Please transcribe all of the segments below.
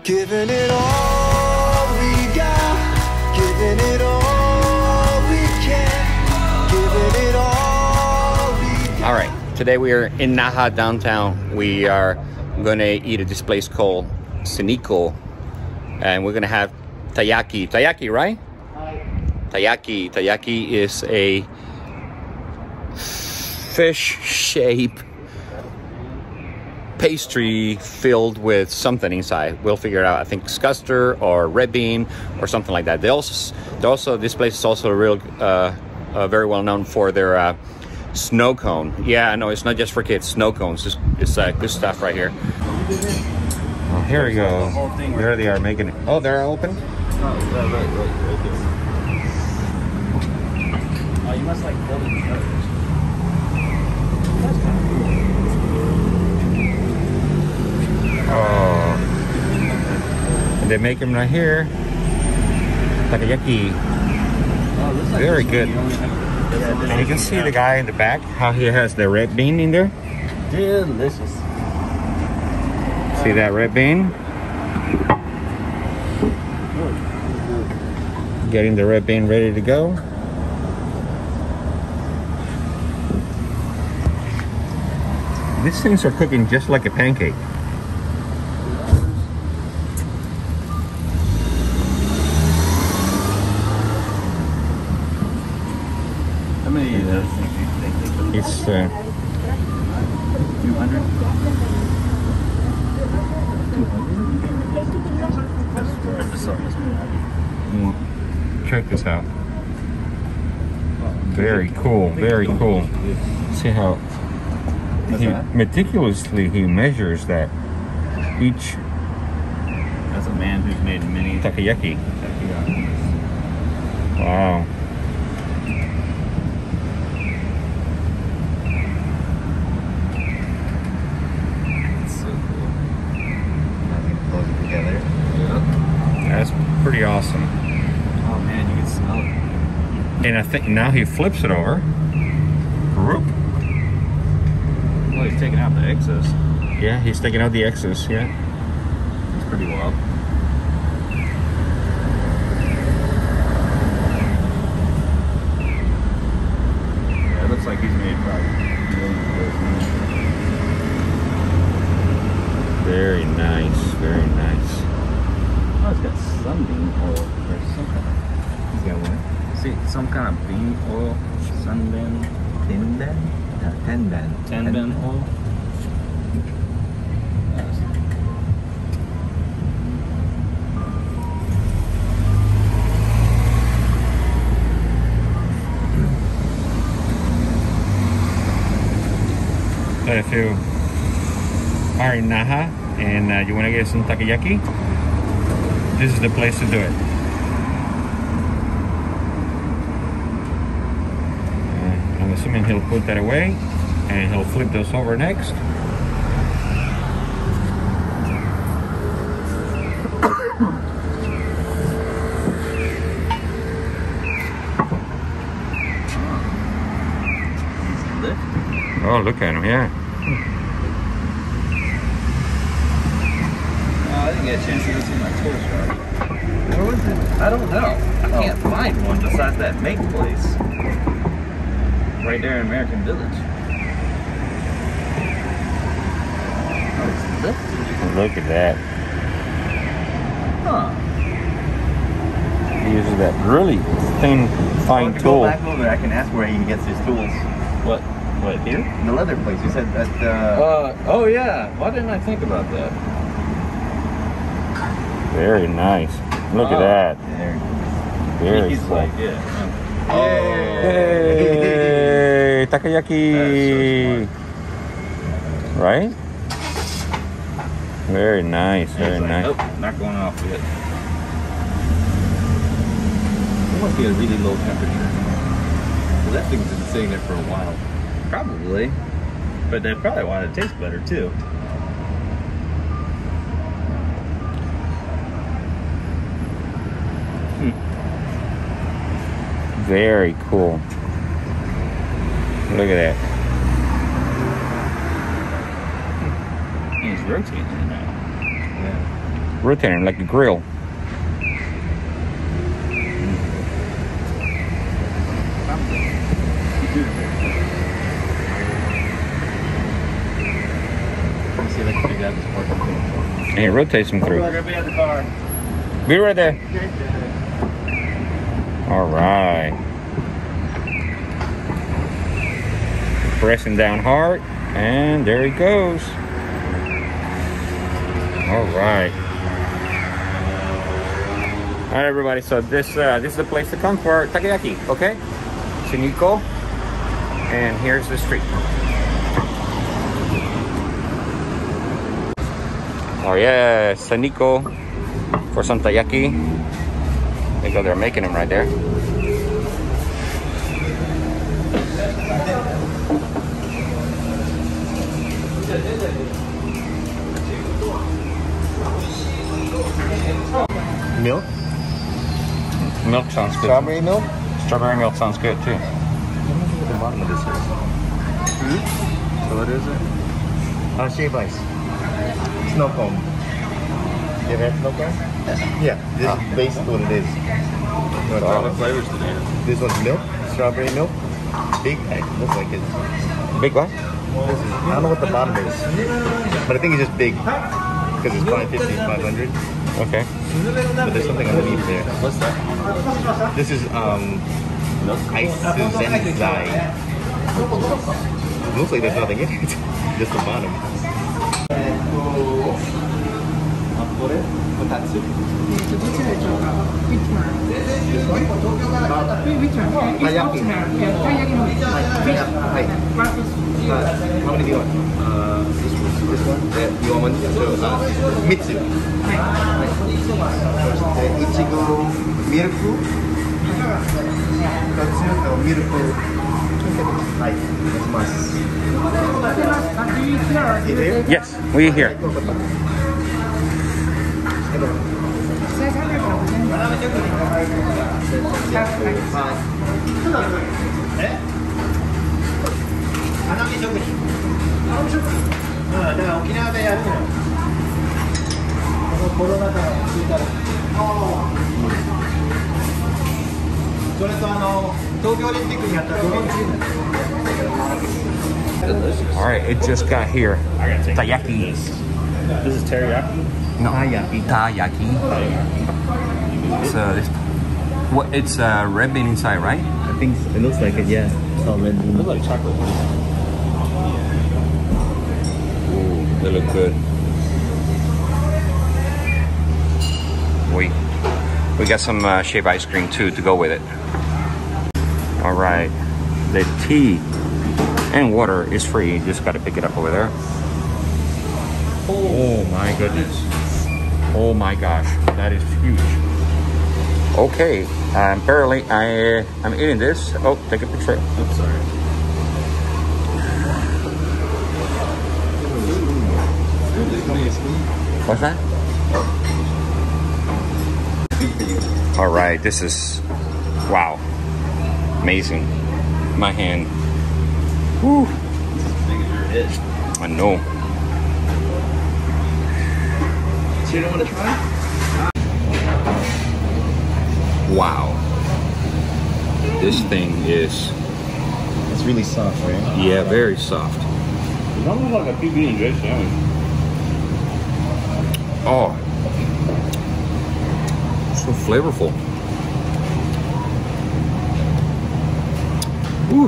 Giving it all we got, giving it all we can, giving it all we got. All right, today we are in Naha downtown. We are gonna eat at this place called Siniko, and we're gonna have Tayaki. Tayaki, right? Tayaki. Tayaki is a fish-shaped pastry filled with something inside. We'll figure it out. I think it's custard or red bean or something like that. This place is also real, very well known for their snow cone. Yeah, I know it's not just for kids. Snow cones. It's good stuff right here. Oh, here we go. There they are making it. Oh, they're open. Oh, you must like hold it together. That's kind of cool. Oh, and they make them right here. Takayaki. Oh, very good. And you can see the guy in the back, how he has the red bean in there. Delicious. See that red bean? Getting the red bean ready to go. These things are cooking just like a pancake. How many of those things do you think? It's 200? 200? check this out. Very cool, very cool. See how he meticulously he measures that each. That's a man who's made many Takayaki. Wow. It's so cool. Now we can close it together. That's pretty awesome. Oh man, you can smell it. And I think now he flips it over. Whoop. Well, he's taking out the excess. Yeah, he's taking out the excess, yeah. It's pretty wild. Yeah, it looks like he's made probably millions of those things. Very nice, very nice. Oh, it's got sunbeam oil or some kind of. He's got what? See, some kind of bean oil, sunbeam. Tenben? Tenben. Tenben oil. Yes. But if you are in Naha and you want to get some Takayaki, this is the place to do it. I'm assuming he'll put that away and he'll flip those over next. Oh, look at him, yeah. I didn't get a chance to go see my tool shop. Where was it? I don't know. I can't find one besides that make place. Right there in American Village. Oh, it's lifted. Look at that. Huh. He uses that really thin, fine Go tool. back over there. I can ask where he gets his tools. What? What, here? In the leather place. You said that, oh yeah. Why didn't I think about that? Very nice. Look at that. There. Very He's cool. like, yeah. Hey, Takayaki. Right? Very nice, very Like, nice. nope, not going off yet. It must be a really low temperature. So that thing's been sitting there for a while. Probably. But they probably want it to taste better too. Very cool. Look at that. He's rotating it now. Yeah. rotating like a grill. See, like, figure out this working thing. And it rotates them through. We're gonna be at the car. Be right there. All right. Pressing down hard, and there he goes. All right. All right, everybody. So this is the place to come for Takayaki. Okay, Shiniko, and here's the street. Oh yeah, Saniko for some Tayaki. They go there making them right there. Milk? Milk sounds good. Strawberry milk? Strawberry milk sounds good too. I don't know what the bottom of this is. So what is it? Shaved ice. Snow cone. You ever had snow cone? Yeah, this is basically what it is. What flavors do they have? This one's milk, strawberry milk. Big, looks like it. Big what? I don't know what the bottom is, but I think it's just big because it's 550, 500. Okay. But there's something underneath there. What's that? This is Isuzenzai. Looks like there's nothing in it, just the bottom. Tayaki. How many do you want? This one? You want one? So, Mitsu. Ichigo milk. Katsu no milk. Hi. You here? Yes, we here. All right, it just got here. Tayaki. This is teriyaki? No, Tayaki. Tayaki. So it's red bean inside, right? I think it looks like it, yeah. It's all red. It looks like chocolate. Ooh, they look good. We got some shaved ice cream too to go with it. All right, the tea and water is free. You just got to pick it up over there. Oh my goodness. Oh my gosh, that is huge. Okay, apparently I'm eating this. Oh, take a picture. I'm sorry. What's that? All right, this is, wow, amazing. My hand. Woo. I know. So you don't want to try? Wow. This thing is, It's really soft, right? yeah, very soft. It's almost like a PB&J sandwich. Oh, so flavorful. Woo.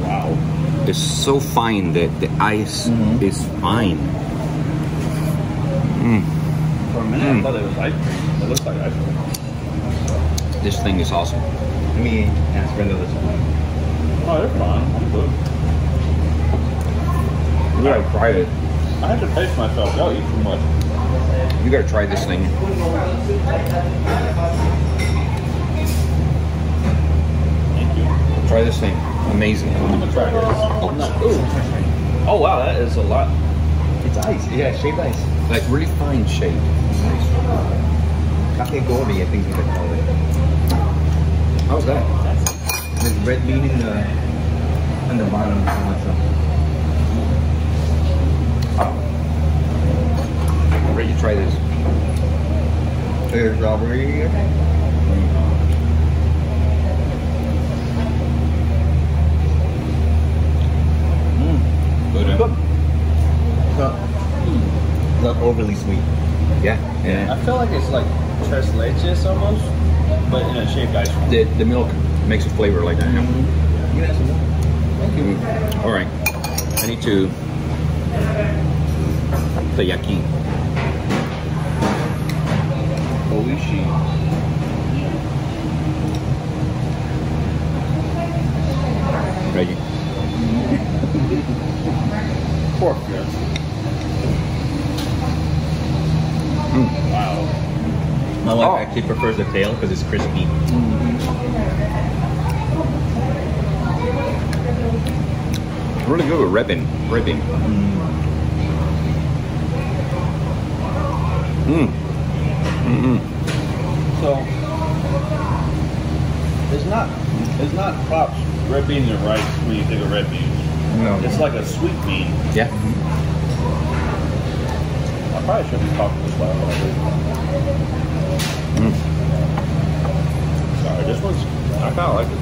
Wow. It's so fine that the ice is fine. For a minute, I thought it was ice cream. It looks like ice cream. This thing is awesome. Let me ask Brenda this one. Oh, they're fine. I'm good. You gotta try it. I have to pace myself. Y'all eat too much. You gotta try this thing. Thank you. Try this thing. Amazing. I'm gonna try this. Oh, no. Ooh. Oh wow, that is a lot. It's ice. Yeah, shaved ice. Like really fine shade. Kakegori, I think is what they call it. How's that? There's red bean in the bottom. I'm ready to try this. Here's strawberry. Good. Not overly sweet. Yeah. I feel like it's like tres leches almost, but in a shaved ice cream. The milk makes a flavor like that. You can have some more. Thank you. All right. I need to Tayaki. Oishi. Reggie. Pork, yes. Wow. My wife actually prefers the tail because it's crispy. Really good with ribbon. So it's not props red beans and rice when you think of red beans. No. It's like a sweet bean. Yeah. I probably should be talking this loud. Sorry, this one's I kinda like it.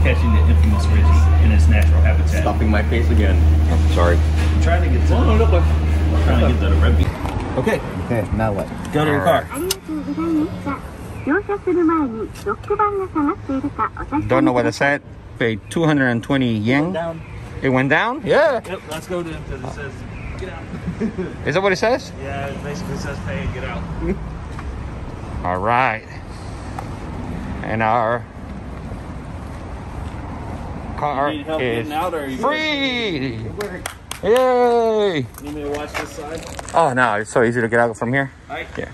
Catching the infamous Reggie in its natural habitat. Stuffing my face again. Oh, sorry. I'm trying to get to the red bean. Okay. Okay, now what? Go to your car. Don't know what I said. Paid 220 yen. Down. It went down? Yeah. Yep, let's go to him because it says get out. Is that what it says? Yeah, it basically says pay and get out. All right. And our car You need help is getting out, or are you free. Yay! Need me to watch this side? Oh no, it's so easy to get out from here. All right. Yeah.